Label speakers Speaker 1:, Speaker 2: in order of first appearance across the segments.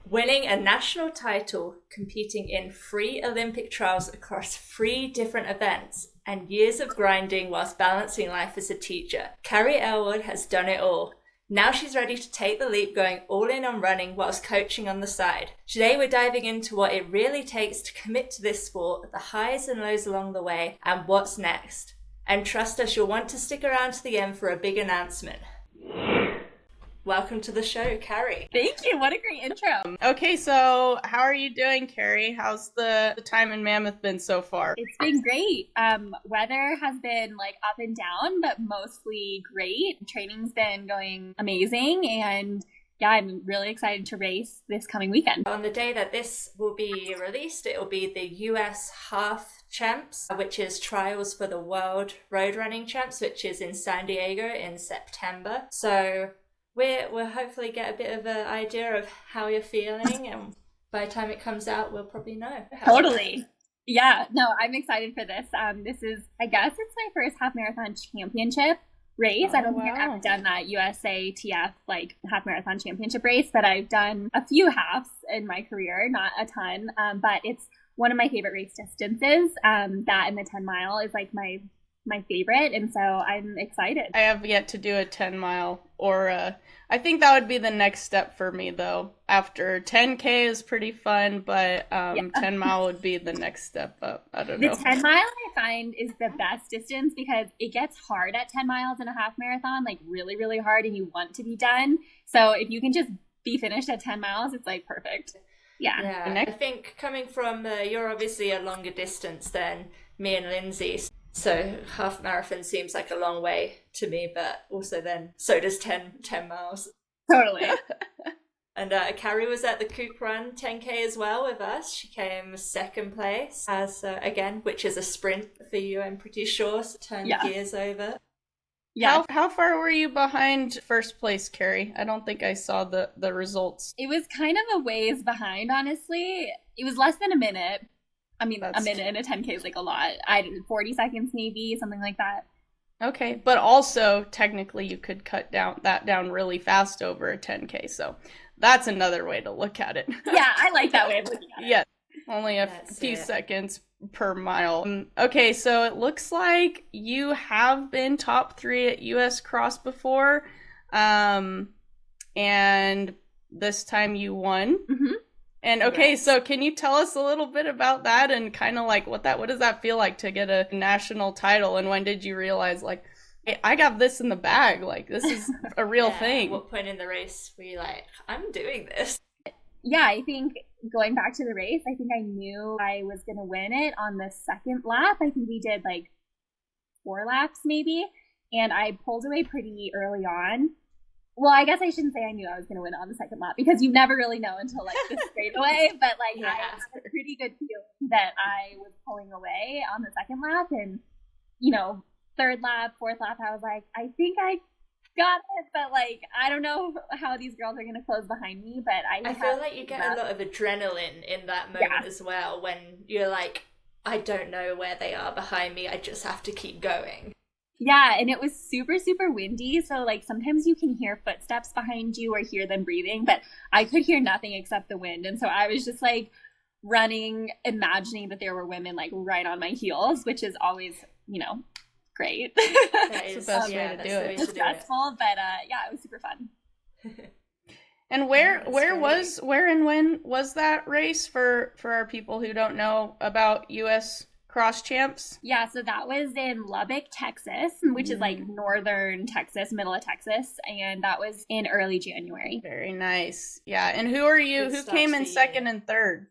Speaker 1: Winning a national title, competing in 3 Olympic trials across 3 different events, and years of grinding whilst balancing life as a teacher, Carrie Ellwood has done it all. Now she's ready to take the leap, going all in on running whilst coaching on the side. Today we're diving into what it really takes to commit to this sport, the highs and lows along the way, and what's next. And trust us, you'll want to stick around to the end for a big announcement. Welcome to the show, Carrie.
Speaker 2: Thank you. What a great intro.
Speaker 3: Okay, so how are you doing, Carrie? How's the time in Mammoth been so far?
Speaker 2: It's been great. Weather has been like up and down, but mostly great. Training's been going amazing, and yeah, I'm really excited to race this coming weekend.
Speaker 1: On the day that this will be released, it will be the US Half Champs, which is trials for the World Road Running Champs, which is in San Diego in September. So we'll hopefully get a bit of an idea of how you're feeling, and by the time it comes out, we'll probably know.
Speaker 2: Totally. Yeah, no, I'm excited for this. This is, I guess it's my first half marathon championship race. I don't think I've ever done that USATF like half marathon championship race, but I've done a few halves in my career, not a ton, but it's one of my favorite race distances. That and the 10 mile is like my favorite, and so I'm excited.
Speaker 3: I have yet to do a 10 mile or I think that would be the next step for me though. After 10K is pretty fun, but 10 mile would be the next step up. I don't know.
Speaker 2: The 10 mile I find is the best distance because it gets hard at 10 miles in a half marathon, like really, really hard, and you want to be done. So if you can just be finished at 10 miles, it's like perfect. Yeah.
Speaker 1: I think coming from, you're obviously a longer distance than me and Lindsay. So half marathon seems like a long way to me, but also then so does 10 miles.
Speaker 2: Totally.
Speaker 1: And Carrie was at the Kook Run 10K as well with us. She came second place, as again, which is a sprint for you, I'm pretty sure. So turn gears over.
Speaker 3: Yeah. How far were you behind first place, Carrie? I don't think I saw the results.
Speaker 2: It was kind of a ways behind, honestly. It was less than a minute. I mean, a minute in a 10K is like a lot. 40 seconds maybe, something like that.
Speaker 3: Okay, but also technically you could cut that down really fast over a 10K, so that's another way to look at it.
Speaker 2: Yeah, I like that way of looking at it.
Speaker 3: Yeah, only a few seconds per mile. Okay, so it looks like you have been top 3 at US Cross before, and this time you won. Mm-hmm. And okay, so can you tell us a little bit about that and kind of like what does that feel like to get a national title? And when did you realize like, hey, I got this in the bag, like this is a real thing?
Speaker 1: At what point in the race were you like, I'm doing this?
Speaker 2: Yeah, I think going back to the race, I think I knew I was going to win it on the second lap. I think we did like 4 laps maybe, and I pulled away pretty early on. Well, I guess I shouldn't say I knew I was going to win on the second lap because you never really know until like the straightaway. But like I had a pretty good feeling that I was pulling away on the second lap, and third lap, fourth lap, I was like, I think I got it, but like I don't know how these girls are going to close behind me. But I
Speaker 1: feel like you get a lot of adrenaline in that moment as well when you're like, I don't know where they are behind me. I just have to keep going.
Speaker 2: Yeah, and it was super, super windy, so like sometimes you can hear footsteps behind you or hear them breathing, but I could hear nothing except the wind, and so I was just like running, imagining that there were women like right on my heels, which is always, great.
Speaker 1: That is
Speaker 3: the best way to do it.
Speaker 2: It's stressful, but it was super fun.
Speaker 3: And where and when was that race for our people who don't know about US Cross Champs?
Speaker 2: Yeah, so that was in Lubbock, Texas, which is like northern Texas, middle of Texas, and that was in early January.
Speaker 3: Very nice. Yeah, and who came in second and third?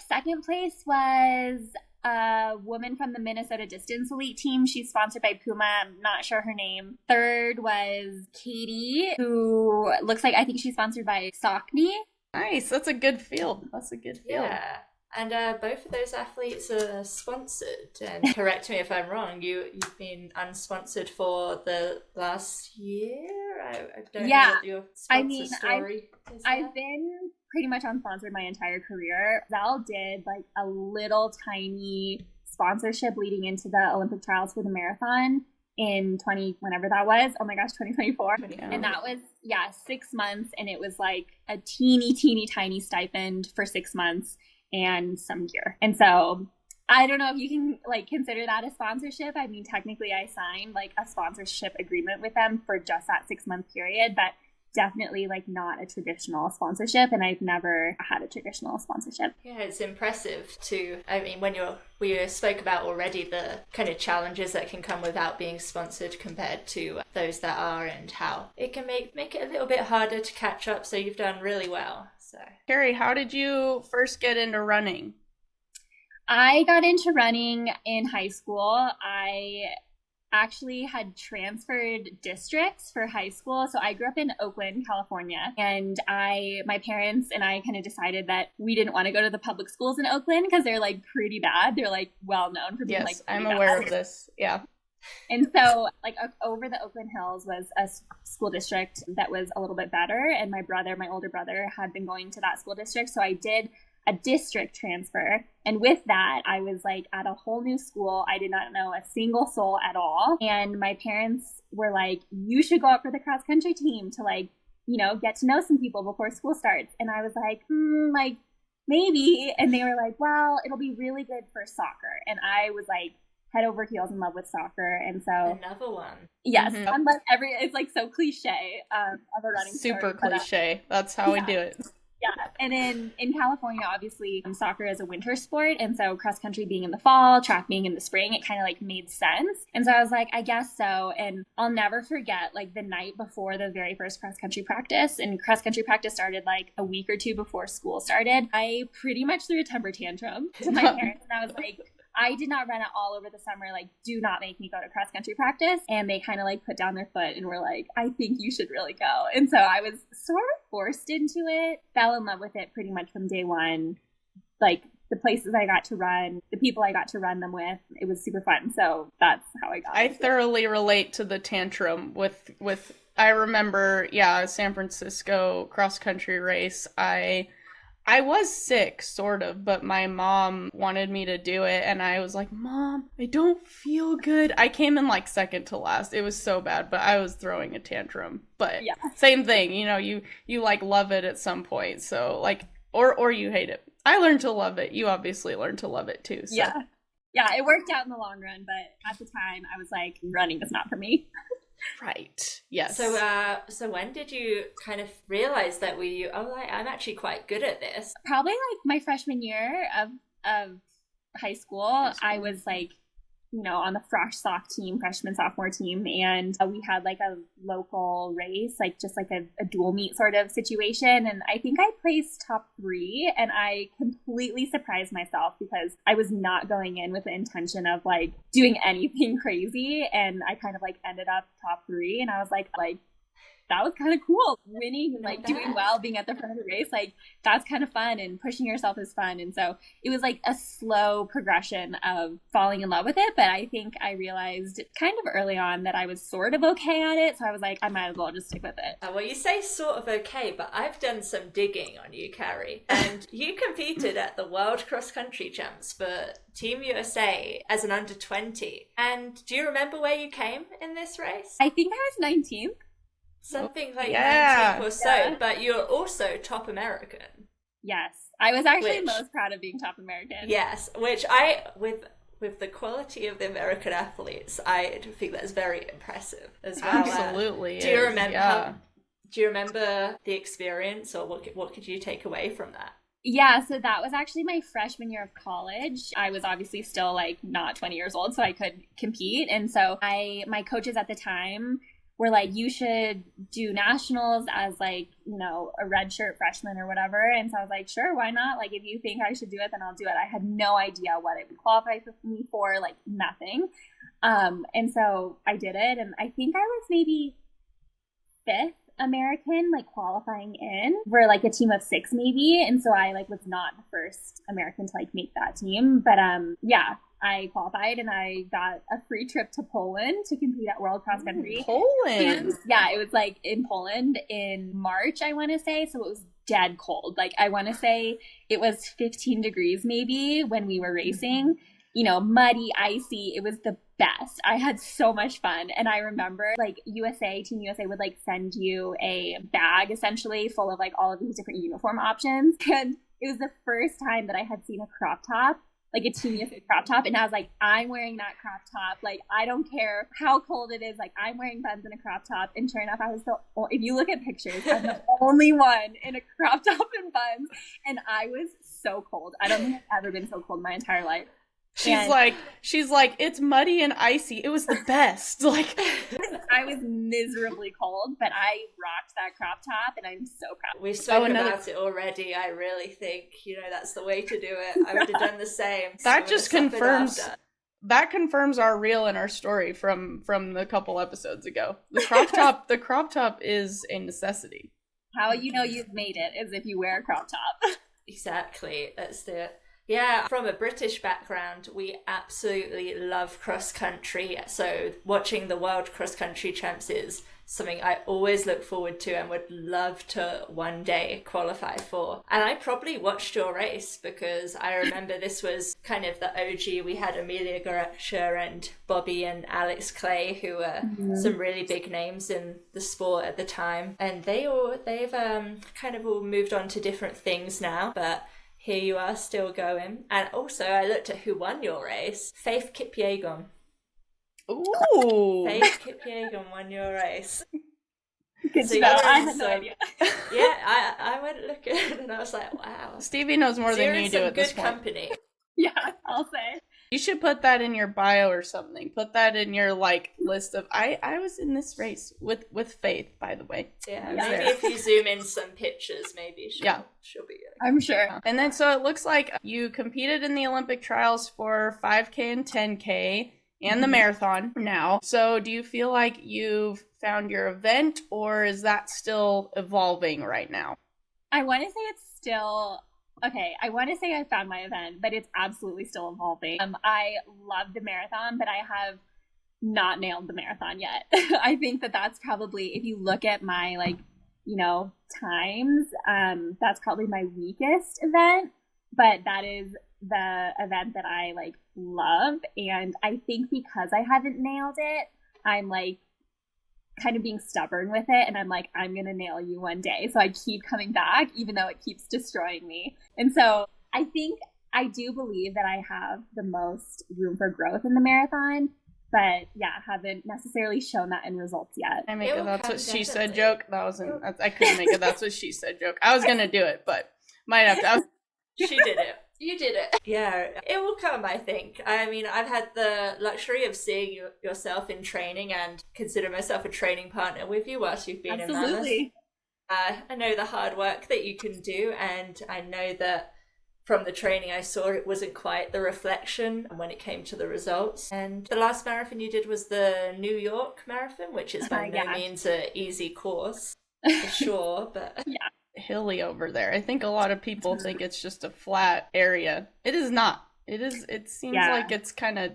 Speaker 2: Second place was a woman from the Minnesota Distance Elite team. She's sponsored by Puma. I'm not sure her name. Third was Katie, who looks like, I think she's sponsored by Saucony.
Speaker 3: Nice. That's a good field.
Speaker 1: Yeah. And both of those athletes are sponsored. And correct me if I'm wrong, you've been unsponsored for the last year? I don't know what your sponsor story is.
Speaker 2: I've been pretty much unsponsored my entire career. Zell did like a little tiny sponsorship leading into the Olympic trials for the marathon. in whenever that was. Oh my gosh, 2024.
Speaker 1: Yeah.
Speaker 2: And that was, 6 months. And it was like a teeny tiny stipend for 6 months and some gear. And so I don't know if you can like consider that a sponsorship. I mean, technically I signed like a sponsorship agreement with them for just that 6-month period, but definitely like not a traditional sponsorship, and I've never had a traditional sponsorship.
Speaker 1: Yeah, it's impressive too. I mean, we spoke about already the kind of challenges that can come without being sponsored compared to those that are, and how it can make it a little bit harder to catch up. So you've done really well. So
Speaker 3: Carrie, how did you first get into running?
Speaker 2: I got into running in high school. I actually had transferred districts for high school. So I grew up in Oakland, California, and my parents and I kind of decided that we didn't want to go to the public schools in Oakland because they're like pretty bad. They're like well known for being
Speaker 3: I'm aware of this. Yeah.
Speaker 2: And so like over the Oakland Hills was a school district that was a little bit better. And my older brother had been going to that school district. So I did a district transfer. And with that, I was like at a whole new school. I did not know a single soul at all. And my parents were like, you should go out for the cross country team to like, get to know some people before school starts. And I was like, like maybe. And they were like, well, it'll be really good for soccer. And I was like head over heels in love with soccer. And so
Speaker 1: another one.
Speaker 2: Yes. Unlike it's like so cliche of a running
Speaker 3: super
Speaker 2: story,
Speaker 3: cliche. That's how we do it.
Speaker 2: Yeah. And in California, obviously, soccer is a winter sport. And so cross country being in the fall, track being in the spring, it kind of like made sense. And so I was like, I guess so. And I'll never forget like the night before the very first cross country practice. And cross country practice started like a week or two before school started. I pretty much threw a temper tantrum to my parents. And I was like, I did not run it all over the summer. Like, do not make me go to cross country practice. And they kind of like put down their foot and were like, I think you should really go. And so I was sort of forced into it, fell in love with it pretty much from day one. Like the places I got to run, the people I got to run them with, it was super fun. So that's how I got it.
Speaker 3: Thoroughly relate to the tantrum with I remember, San Francisco cross country race. I was sick, sort of, but my mom wanted me to do it, and I was like, Mom, I don't feel good. I came in, like, second to last. It was so bad, but I was throwing a tantrum. But same thing, you like, love it at some point, so, like, or you hate it. I learned to love it. You obviously learned to love it, too. So.
Speaker 2: Yeah, it worked out in the long run, but at the time, I was like, running is not for me.
Speaker 3: Right. Yes.
Speaker 1: So when did you kind of realize that I'm actually quite good at this?
Speaker 2: Probably like my freshman year of high school. I was like, on the freshman sophomore team, and we had like a local race, like just like a dual meet sort of situation. And I think I placed top 3, and I completely surprised myself because I was not going in with the intention of like doing anything crazy. And I kind of like ended up top 3, and I was like, that was kind of cool. Winning and like doing well, being at the front of the race, like that's kind of fun, and pushing yourself is fun. And so it was like a slow progression of falling in love with it. But I think I realized kind of early on that I was sort of okay at it. So I was like, I might as well just stick with it.
Speaker 1: Well, you say sort of okay, but I've done some digging on you, Carrie. And you competed at the World Cross Country Champs for Team USA as an under 20. And do you remember where you came in this race?
Speaker 2: I think I was 19th.
Speaker 1: Something like 19th or so, but you're also top American.
Speaker 2: Yes, I was actually most proud of being top American.
Speaker 1: Yes, which with the quality of the American athletes, I think that's very impressive as well.
Speaker 3: Absolutely.
Speaker 1: Do you remember? Do you remember the experience, or what could you take away from that?
Speaker 2: Yeah, so that was actually my freshman year of college. I was obviously still like not 20 years old, so I could compete, and so my coaches at the time were like, you should do nationals as like, a redshirt freshman or whatever. And so I was like, sure, why not? Like, if you think I should do it, then I'll do it. I had no idea what it would qualify for me for, like nothing. And so I did it. And I think I was maybe 5th American, like qualifying in. We're like a team of 6 maybe. And so I like was not the first American to like make that team. But I qualified, and I got a free trip to Poland to compete at World Cross Country.
Speaker 3: Poland?
Speaker 2: Yeah, it was like in Poland in March, I want to say. So it was dead cold. Like I want to say it was 15 degrees maybe when we were racing. muddy, icy. It was the best. I had so much fun. And I remember like Team USA would like send you a bag essentially full of like all of these different uniform options. And it was the first time that I had seen a crop top, like a Team USA crop top. And I was like, I'm wearing that crop top. Like, I don't care how cold it is. Like, I'm wearing buns in a crop top. And sure enough, if you look at pictures, I'm the only one in a crop top and buns. And I was so cold. I don't think I've ever been so cold in my entire life.
Speaker 3: She's like, it's muddy and icy. It was the best. Like,
Speaker 2: I was miserably cold, but I rocked that crop top, and I'm so proud.
Speaker 1: We've spoken about it already. I really think that's the way to do it. I would have done the same.
Speaker 3: That just confirms our reel and our story from the couple episodes ago. The crop top is a necessity.
Speaker 2: How you've made it is if you wear a crop top.
Speaker 1: Exactly. That's it. Yeah, from a British background, we absolutely love cross country. So watching the World Cross Country Champs is something I always look forward to and would love to one day qualify for. And I probably watched your race because I remember this was kind of the OG. We had Amelia Garesha and Bobby and Alex Clay, who were some really big names in the sport at the time. And they've kind of all moved on to different things now, but here you are still going. And also I looked at who won your race. Faith Kipyegon.
Speaker 3: Ooh.
Speaker 1: Faith Kipyegon won your race.
Speaker 2: Good to know. I had no idea.
Speaker 1: Yeah, I went looking and I was like, wow.
Speaker 3: Stevie knows more than you do at this point.
Speaker 1: Company.
Speaker 2: Yeah, I'll say.
Speaker 3: You should put that in your bio or something. Put that in your list of I was in this race with Faith, by the way.
Speaker 1: Yeah, maybe if you zoom in some pictures, maybe she'll be good.
Speaker 2: I'm sure.
Speaker 3: And then so it looks like you competed in the Olympic trials for 5K and 10K and the marathon now. So do you feel like you've found your event, or is that still evolving right now?
Speaker 2: I want to say it's still okay. I want to say I found my event, but it's absolutely still evolving. I love the marathon, but I have not nailed the marathon yet. I think that's probably, if you look at my times, that's probably my weakest event, but that is the event that I love. And I think because I haven't nailed it, I'm kind of being stubborn with it, and I'm gonna nail you one day. So I keep coming back even though it keeps destroying me. And so I think I do believe that I have the most room for growth in the marathon, but haven't necessarily shown that in results yet.
Speaker 3: I make a that's what she said joke. I couldn't make a that's what she said joke. I was gonna do it, but might have to.
Speaker 1: She did it. You did it. Yeah, it will come, I think. I mean, I've had the luxury of seeing yourself in training and consider myself a training partner with you whilst you've been in Mammoth. I know the hard work that you can do, and I know that from the training I saw, it wasn't quite the reflection when it came to the results. And the last marathon you did was the New York Marathon, which is by no means an easy course, for sure, but...
Speaker 2: Yeah.
Speaker 3: Hilly over there. I think a lot of people think it's just a flat area. It is not. It seems like it's kind of,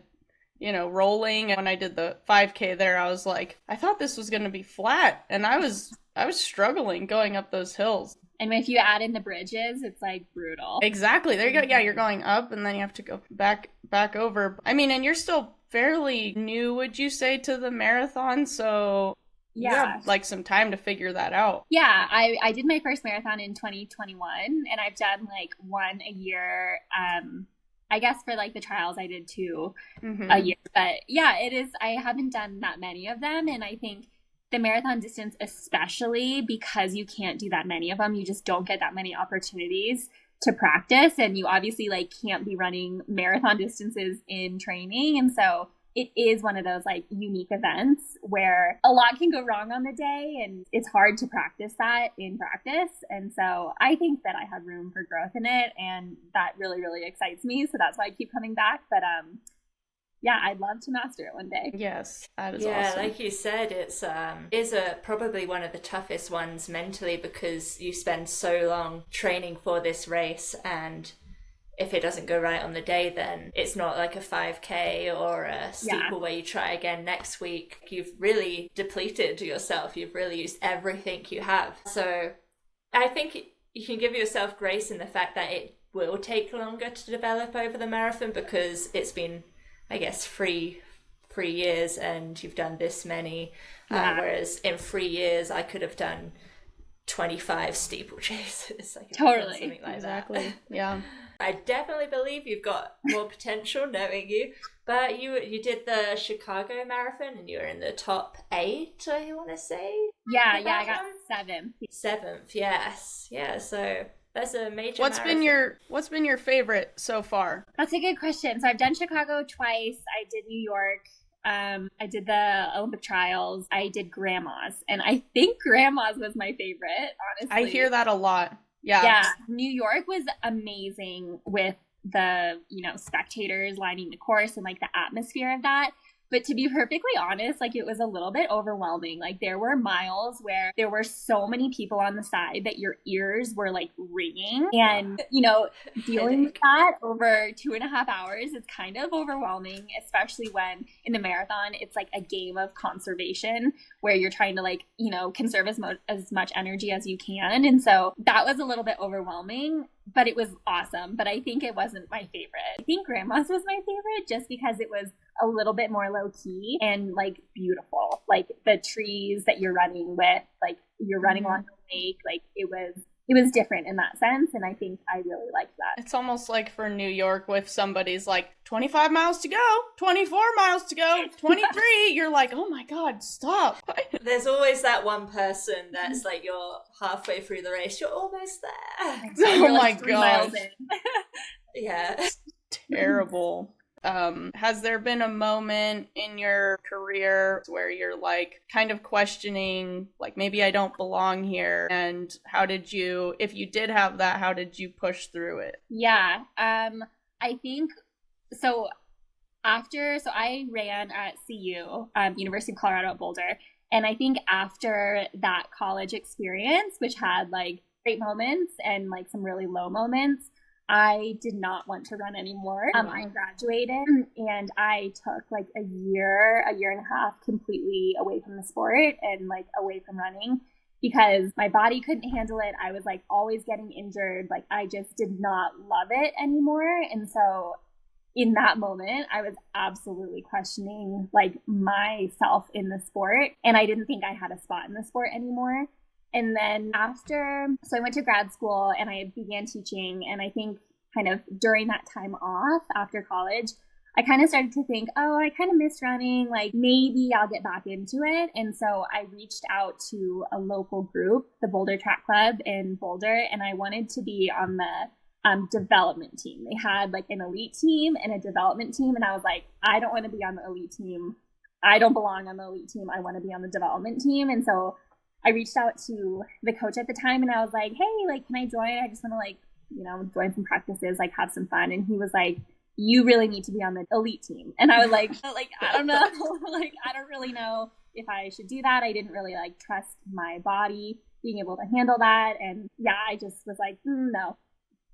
Speaker 3: rolling. And when I did the 5K there, I was like, I thought this was going to be flat, and I was struggling going up those hills.
Speaker 2: And if you add in the bridges, it's brutal.
Speaker 3: Exactly. There you go. Yeah, you're going up and then you have to go back over. I mean, and you're still fairly new, would you say, to the marathon? So you have some time to figure that out.
Speaker 2: Yeah, I did my first marathon in 2021, and I've done one a year. I guess for the trials I did 2 a year. But yeah, it is. I haven't done that many of them, and I think the marathon distance, especially because you can't do that many of them, you just don't get that many opportunities to practice, and you obviously can't be running marathon distances in training, and so it is one of those unique events where a lot can go wrong on the day, and it's hard to practice that in practice. And so I think that I have room for growth in it, and that really, really excites me. So that's why I keep coming back. But I'd love to master it one day.
Speaker 3: Yes, that is
Speaker 1: awesome. Yeah, like you said, it's probably one of the toughest ones mentally, because you spend so long training for this race, and if it doesn't go right on the day, then it's not like a 5K or a steeple where you try again next week. You've really depleted yourself. You've really used everything you have. So I think you can give yourself grace in the fact that it will take longer to develop over the marathon because it's been, I guess, three years and you've done this many. Whereas in 3 years, I could have done 25 steeplechases.
Speaker 2: Totally.
Speaker 1: Something like
Speaker 3: Exactly.
Speaker 1: that.
Speaker 3: Yeah.
Speaker 1: I definitely believe you've got more potential knowing you. But you did the Chicago Marathon and you were in the top 8, I want to say.
Speaker 2: Yeah, I got 7th.
Speaker 1: 7th, yes. Yeah, so that's a major
Speaker 3: What's been your favorite so far?
Speaker 2: That's a good question. So I've done Chicago twice. I did New York. I did the Olympic trials. I did Grandma's. And I think Grandma's was my favorite, honestly.
Speaker 3: I hear that a lot. Yeah.
Speaker 2: Yeah. New York was amazing with the, spectators lining the course and like the atmosphere of that. But to be perfectly honest, like it was a little bit overwhelming. Like there were miles where there were so many people on the side that your ears were like ringing. And, dealing with that over 2.5 hours is kind of overwhelming, especially when in the marathon, it's like a game of conservation where you're trying to like, conserve as much energy as you can. And so that was a little bit overwhelming, but it was awesome. But I think it wasn't my favorite. I think Grandma's was my favorite just because it was a little bit more low key and like beautiful, like the trees that you're running with, like you're running along the lake, like it was different in that sense, and I think I really liked that.
Speaker 3: It's almost like for New York, if somebody's like 25 miles to go, 24 miles to go, 23, you're like, oh my god, stop.
Speaker 1: There's always that one person that's like, you're halfway through the race, you're almost there.
Speaker 3: Oh my god.
Speaker 1: Yeah.
Speaker 3: Terrible. Has there been a moment in your career where you're like kind of questioning, like maybe I don't belong here? And how did you, if you did have that, how did you push through it?
Speaker 2: Yeah. I think so. So I ran at CU, University of Colorado at Boulder. And I think after that college experience, which had like great moments and like some really low moments, I did not want to run anymore. I graduated and I took like a year and a half completely away from the sport and like away from running because my body couldn't handle it. I was like always getting injured. Like I just did not love it anymore. And so in that moment, I was absolutely questioning like myself in the sport. And I didn't think I had a spot in the sport anymore. And then so I went to grad school and I began teaching. And I think kind of during that time off after college, I kind of started to think, oh, I kind of miss running. Like maybe I'll get back into it. And so I reached out to a local group, the Boulder Track Club in Boulder, and I wanted to be on the development team. They had like an elite team and a development team. And I was like, I don't want to be on the elite team. I don't belong on the elite team. I want to be on the development team. And so I reached out to the coach at the time and I was like, hey, like, can I join? I just want to like, join some practices, like have some fun. And he was like, you really need to be on the elite team. And I was like, I don't know. Like, I don't really know if I should do that. I didn't really like trust my body being able to handle that. And yeah, I just was like, no.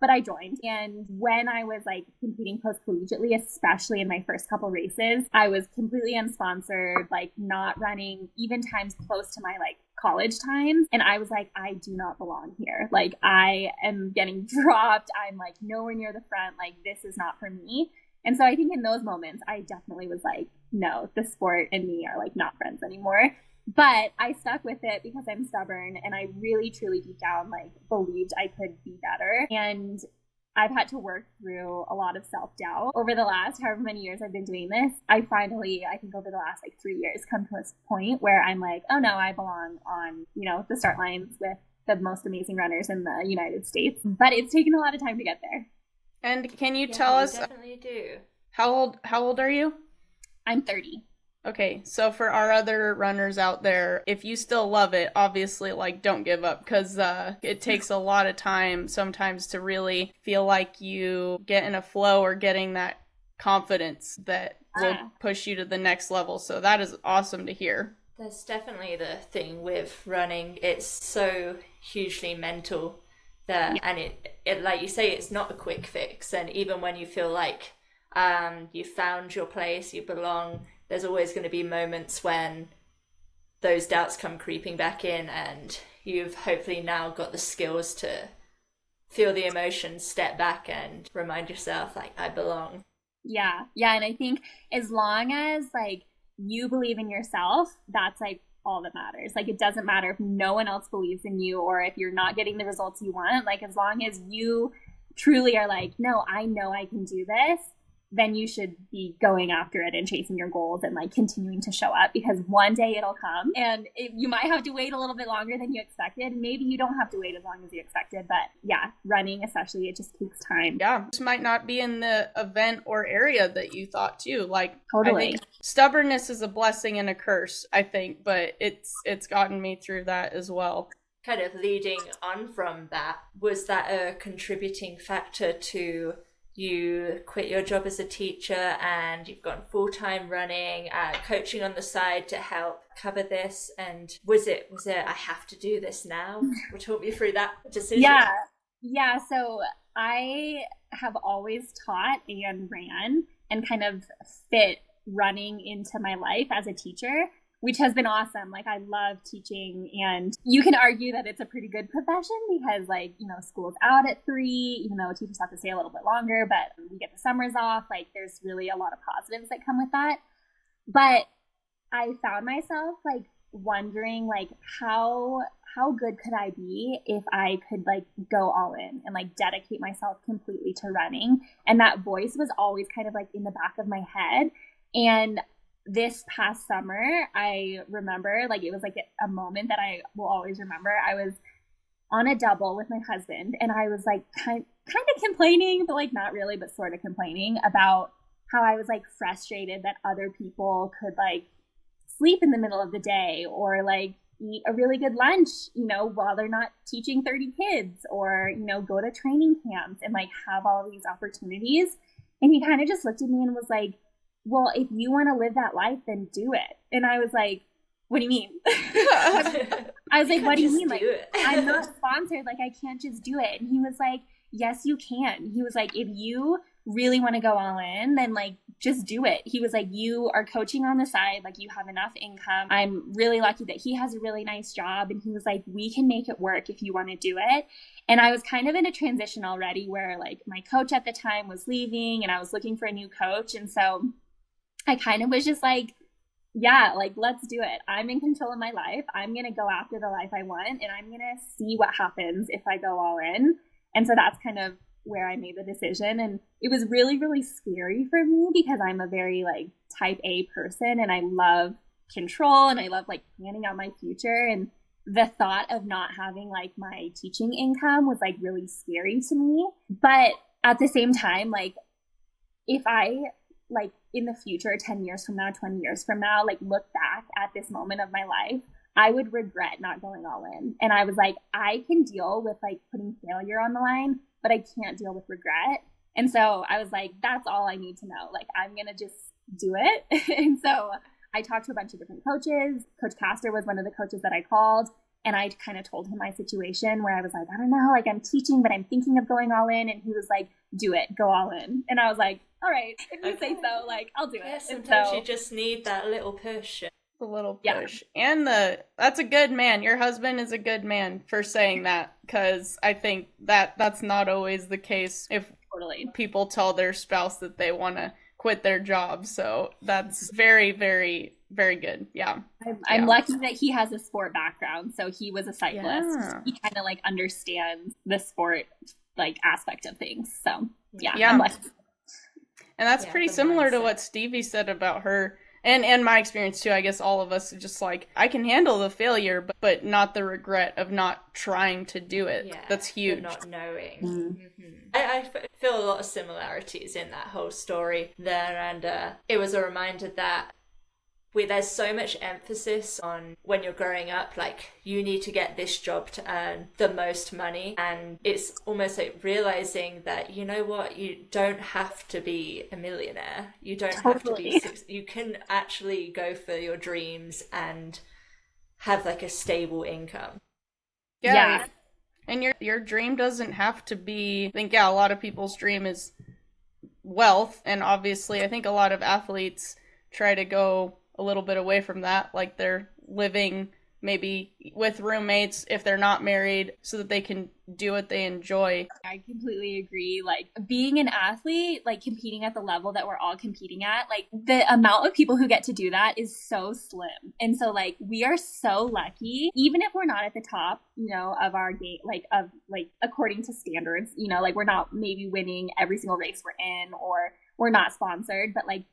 Speaker 2: But I joined. And when I was like competing post-collegiately, especially in my first couple races, I was completely unsponsored, like not running even times close to my like college times. And I was like, I do not belong here. Like I am getting dropped. I'm like nowhere near the front. Like this is not for me. And so I think in those moments, I definitely was like, no, the sport and me are like not friends anymore. But I stuck with it because I'm stubborn and I really, truly deep down, like believed I could be better. And I've had to work through a lot of self-doubt over the last however many years I've been doing this. I finally, I think over the last like 3 years, come to this point where I'm like, oh no, I belong on, the start lines with the most amazing runners in the United States. But it's taken a lot of time to get there.
Speaker 3: And can you tell us,
Speaker 1: definitely do.
Speaker 3: How old are you?
Speaker 2: I'm 30.
Speaker 3: Okay, so for our other runners out there, if you still love it, obviously, like, don't give up, because it takes a lot of time sometimes to really feel like you get in a flow or getting that confidence that will push you to the next level. So that is awesome to hear.
Speaker 1: That's definitely the thing with running. It's so hugely mental that, and it like you say, it's not a quick fix. And even when you feel like you found your place, you belong, there's always going to be moments when those doubts come creeping back in, and you've hopefully now got the skills to feel the emotions, step back and remind yourself, like, I belong.
Speaker 2: Yeah. Yeah. And I think as long as like you believe in yourself, that's like all that matters. Like, it doesn't matter if no one else believes in you or if you're not getting the results you want. Like, as long as you truly are like, no, I know I can do this, then you should be going after it and chasing your goals and like continuing to show up, because one day it'll come, and you might have to wait a little bit longer than you expected. Maybe you don't have to wait as long as you expected, but yeah, running especially, it just takes time.
Speaker 3: Yeah, this might not be in the event or area that you thought too. Like,
Speaker 2: Totally.
Speaker 3: I think stubbornness is a blessing and a curse, I think, but it's gotten me through that as well.
Speaker 1: Kind of leading on from that, was that a contributing factor to you quit your job as a teacher and you've gone full-time running, coaching on the side to help cover this? And was it I have to do this now? Well, talk me through that decision.
Speaker 2: Yeah. So I have always taught and ran and kind of fit running into my life as a teacher, which has been awesome. Like, I love teaching, and you can argue that it's a pretty good profession because, like, you know, school's out at 3, even though teachers have to stay a little bit longer, but we get the summers off. Like, there's really a lot of positives that come with that. But I found myself like wondering, like, how good could I be if I could like go all in and like dedicate myself completely to running? And that voice was always kind of like in the back of my head. And this past summer, I remember, like, it was like a moment that I will always remember. I was on a double with my husband, and I was like kind of complaining, but like not really, but sort of complaining about how I was like frustrated that other people could like sleep in the middle of the day or like eat a really good lunch, you know, while they're not teaching 30 kids, or, you know, go to training camps and like have all these opportunities. And he kind of just looked at me and was like, well, if you want to live that life, then do it. And I was like, what do you mean? I was like, what do you mean? Like, I'm not sponsored. Like, I can't just do it. And he was like, yes, you can. He was like, if you really want to go all in, then like, just do it. He was like, you are coaching on the side. Like, you have enough income. I'm really lucky that he has a really nice job. And he was like, we can make it work if you want to do it. And I was kind of in a transition already where like my coach at the time was leaving and I was looking for a new coach. And so I kind of was just like, yeah, like, let's do it. I'm in control of my life. I'm going to go after the life I want, and I'm going to see what happens if I go all in. And so that's kind of where I made the decision. And it was really, really scary for me because I'm a very like type A person, and I love control and I love like planning out my future. And the thought of not having like my teaching income was like really scary to me. But at the same time, like, if I like in the future, 10 years from now, 20 years from now, like look back at this moment of my life, I would regret not going all in. And I was like, I can deal with like putting failure on the line, but I can't deal with regret. And so I was like, that's all I need to know. Like, I'm going to just do it. And so I talked to a bunch of different coaches. Coach Castor was one of the coaches that I called. And I kind of told him my situation where I was like, I don't know, like, I'm teaching, but I'm thinking of going all in. And he was like, do it, go all in. And I was like, all right, if you say so, like, I'll do it.
Speaker 1: Yeah, sometimes you just need that little push.
Speaker 3: A little push. Yeah. And that's a good man. Your husband is a good man for saying that, because I think that's not always the case if people tell their spouse that they want to quit their job. So that's very, very, very good. Yeah.
Speaker 2: I'm lucky that he has a sport background. So he was a cyclist.
Speaker 3: Yeah.
Speaker 2: He kind of like understands the sport like aspect of things. So yeah.
Speaker 3: Yeah.
Speaker 2: I'm lucky.
Speaker 3: And that's pretty similar to what Stevie said about her. And my experience too. I guess all of us are just like, I can handle the failure, but not the regret of not trying to do it. Yeah, that's huge.
Speaker 1: Not knowing. Mm-hmm. I feel a lot of similarities in that whole story there, and it was a reminder that there's so much emphasis on when you're growing up, like, you need to get this job to earn the most money. And it's almost like realizing that, you know what, you don't have to be a millionaire. You don't have to be, you can actually go for your dreams and have like a stable income.
Speaker 3: Yeah. And your dream doesn't have to be, I think, a lot of people's dream is wealth. And obviously, I think a lot of athletes try to go a little bit away from that, like they're living maybe with roommates if they're not married, so that they can do what they enjoy.
Speaker 2: I completely agree. Like being an athlete, like competing at the level that we're all competing at, like the amount of people who get to do that is so slim. And so like we are so lucky, even if we're not at the top, of our game, like according to standards, like we're not maybe winning every single race we're in, or we're not sponsored, but like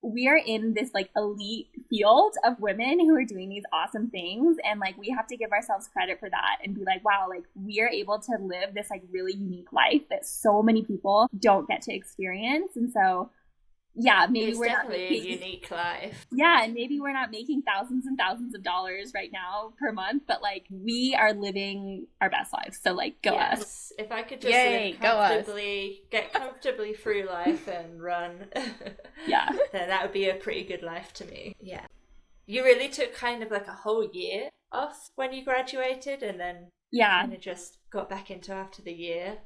Speaker 2: we are in this like elite field of women who are doing these awesome things, and like we have to give ourselves credit for that and be like, wow, like we are able to live this like really unique life that so many people don't get to experience. And so yeah, maybe
Speaker 1: it's
Speaker 2: we're
Speaker 1: definitely
Speaker 2: not making,
Speaker 1: a unique life.
Speaker 2: yeah, and maybe we're not making thousands and thousands of dollars right now per month, but like we are living our best lives. So like go us.
Speaker 1: If I could just
Speaker 3: Yay,
Speaker 1: get comfortably through life and run,
Speaker 2: yeah,
Speaker 1: then that would be a pretty good life to me. Yeah. You really took kind of like a whole year off when you graduated, and then kind of just got back into after the year.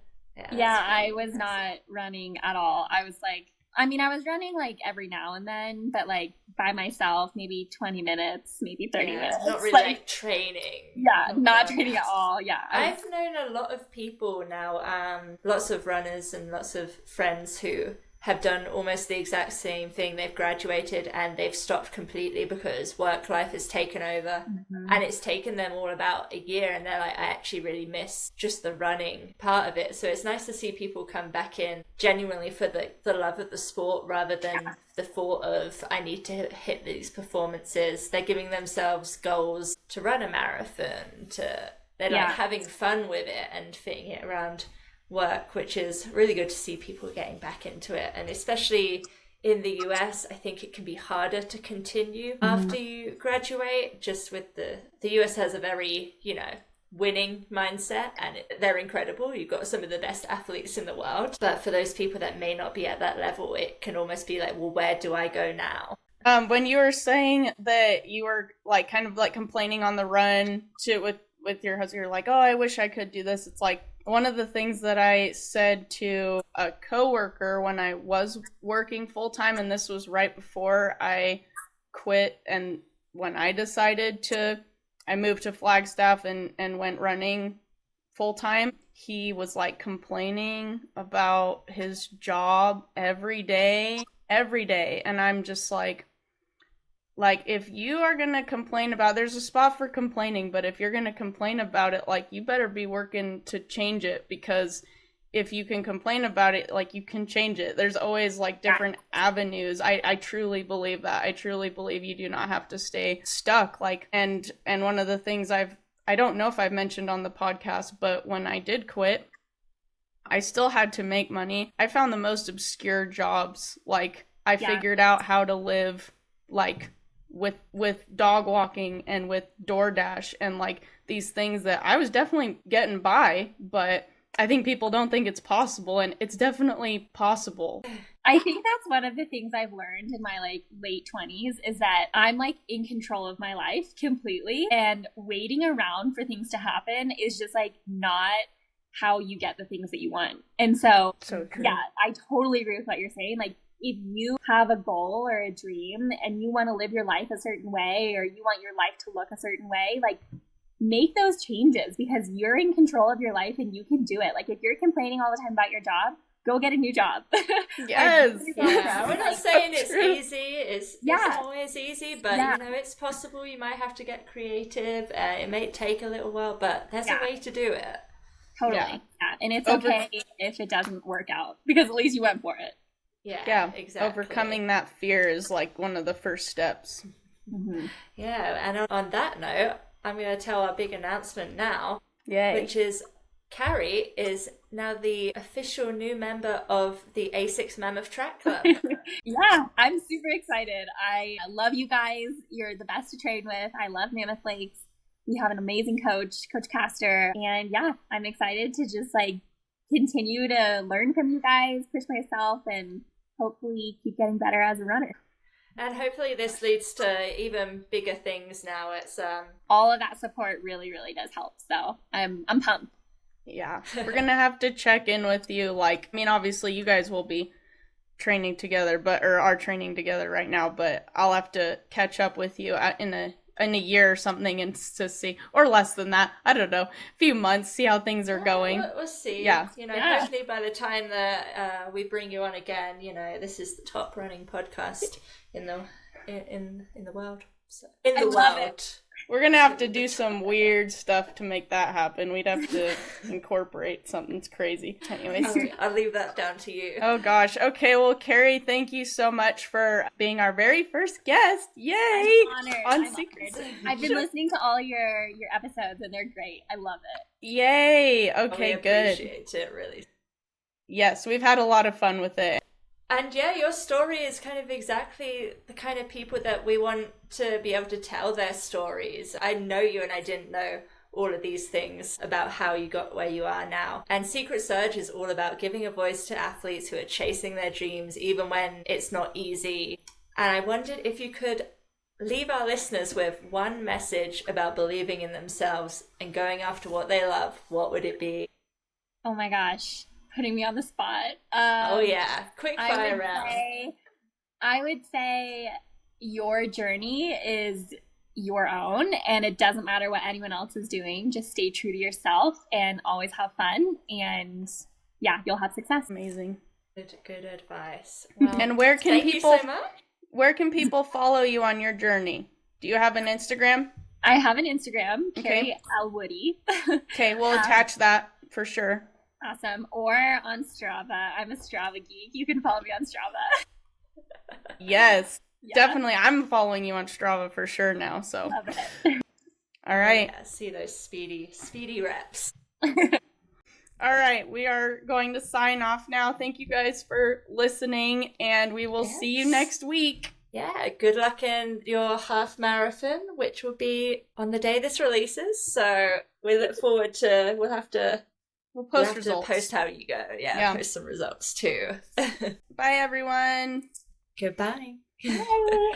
Speaker 2: Yeah, I was not running at all. I was running like every now and then, but like by myself, maybe 20 minutes, maybe 30 minutes.
Speaker 1: Not really like training.
Speaker 2: Yeah, not training at all. Yeah.
Speaker 1: I've known a lot of people now, lots of runners and lots of friends who have done almost the exact same thing. They've graduated and they've stopped completely because work life has taken over, and it's taken them all about a year, and they're like, I actually really miss just the running part of it. So it's nice to see people come back in genuinely for the love of the sport, rather than the thought of I need to hit these performances. They're giving themselves goals to run a marathon, they're like having fun with it and fitting it around work, which is really good to see people getting back into it. And especially in the US, I think it can be harder to continue after you graduate, just with the US has a very, winning mindset, and they're incredible. You've got some of the best athletes in the world, but for those people that may not be at that level, it can almost be like, well, where do I go now?
Speaker 3: When you were saying that you were like kind of like complaining on the run with your husband, you're like, oh, I wish I could do this. It's like one of the things that I said to a coworker when I was working full time, and this was right before I quit, and when I decided I moved to Flagstaff and went running full time. He was like complaining about his job every day. And I'm just like, if you are going to complain about, there's a spot for complaining, but if you're going to complain about it, like, you better be working to change it, because if you can complain about it, like, you can change it. There's always like different avenues. I truly believe that. I truly believe you do not have to stay stuck. Like, and one of the things I don't know if I've mentioned on the podcast, but when I did quit, I still had to make money. I found the most obscure jobs. Like, I figured out how to live, like, with dog walking and with DoorDash and like these things that I was definitely getting by, but I think people don't think it's possible, and it's definitely possible.
Speaker 2: I think that's one of the things I've learned in my like late 20s is that I'm like in control of my life completely, and waiting around for things to happen is just like not how you get the things that you want. And so
Speaker 3: true.
Speaker 2: Yeah, I totally agree with what you're saying. Like, if you have a goal or a dream and you want to live your life a certain way, or you want your life to look a certain way, like, make those changes, because you're in control of your life and you can do it. Like, if you're complaining all the time about your job, go get a new job.
Speaker 3: Yes.
Speaker 1: We're not saying it's easy. It's not always easy, but it's possible. You might have to get creative. It may take a little while, but there's a way to do it.
Speaker 2: Totally. Yeah. And it's okay if it doesn't work out, because at least you went for it.
Speaker 1: Yeah, exactly.
Speaker 3: Overcoming that fear is like one of the first steps.
Speaker 2: Mm-hmm.
Speaker 1: Yeah, and on that note, I'm going to tell our big announcement now.
Speaker 3: Yay.
Speaker 1: Which is Carrie is now the official new member of the A6 Mammoth Track Club.
Speaker 2: Yeah, I'm super excited. I love you guys. You're the best to train with. I love Mammoth Lakes. We have an amazing coach, Coach Castor. And yeah, I'm excited to just like continue to learn from you guys, push myself, and hopefully keep getting better as a runner.
Speaker 1: And hopefully this leads to even bigger things now. It's
Speaker 2: all of that support really, really does help. So I'm pumped.
Speaker 3: Yeah. We're gonna have to check in with you. Like, I mean, obviously you guys will be training together, or are training together right now, but I'll have to catch up with you in in a year or something and to see, or less than that. I don't know. A few months, see how things are going.
Speaker 1: We'll see.
Speaker 3: Yeah.
Speaker 1: Hopefully by the time that we bring you on again, this is the top running podcast in the world. So, in the
Speaker 2: love
Speaker 1: world.
Speaker 2: it.
Speaker 3: We're going to have to do some weird stuff to make that happen. We'd have to incorporate something crazy. Anyways.
Speaker 1: I'll leave that down to you.
Speaker 3: Oh, gosh. Okay, well, Carrie, thank you so much for being our very first guest. Yay!
Speaker 2: I'm
Speaker 3: On Secrets.
Speaker 2: I've been listening to all your episodes, and they're great. I love it.
Speaker 3: Yay! Okay,
Speaker 1: we
Speaker 3: good.
Speaker 1: appreciate it, really.
Speaker 3: Yes, we've had a lot of fun with it.
Speaker 1: And yeah, your story is kind of exactly the kind of people that we want to be able to tell their stories. I know you, and I didn't know all of these things about how you got where you are now. And Secret Surge is all about giving a voice to athletes who are chasing their dreams, even when it's not easy. And I wondered if you could leave our listeners with one message about believing in themselves and going after what they love. What would it be?
Speaker 2: Oh my gosh. Putting me on the spot.
Speaker 1: Oh yeah, quick fire round.
Speaker 2: I would say your journey is your own, and it doesn't matter what anyone else is doing. Just stay true to yourself and always have fun, and yeah, you'll have success.
Speaker 3: Amazing.
Speaker 1: Good advice. Well,
Speaker 3: and where can
Speaker 1: thank
Speaker 3: people
Speaker 1: you so much.
Speaker 3: Where can people follow you on your journey? Do you have an Instagram?
Speaker 2: I have an Instagram,
Speaker 3: Okay.
Speaker 2: Carrie Ellwood.
Speaker 3: Okay, we'll attach that for sure.
Speaker 2: Awesome. Or on Strava. I'm a Strava geek. You can follow me on Strava.
Speaker 3: Yes,
Speaker 2: Yeah.
Speaker 3: definitely. I'm following you on Strava for sure now. So,
Speaker 2: Love it.
Speaker 3: all right.
Speaker 1: Yeah, see those speedy reps.
Speaker 3: All right, we are going to sign off now. Thank you guys for listening, and we will see you next week.
Speaker 1: Yeah, good luck in your half marathon, which will be on the day this releases. So we look forward to. We'll have to
Speaker 3: results.
Speaker 1: Post how you go. Yeah, post some results too.
Speaker 3: Bye, everyone.
Speaker 1: Goodbye.
Speaker 2: Bye.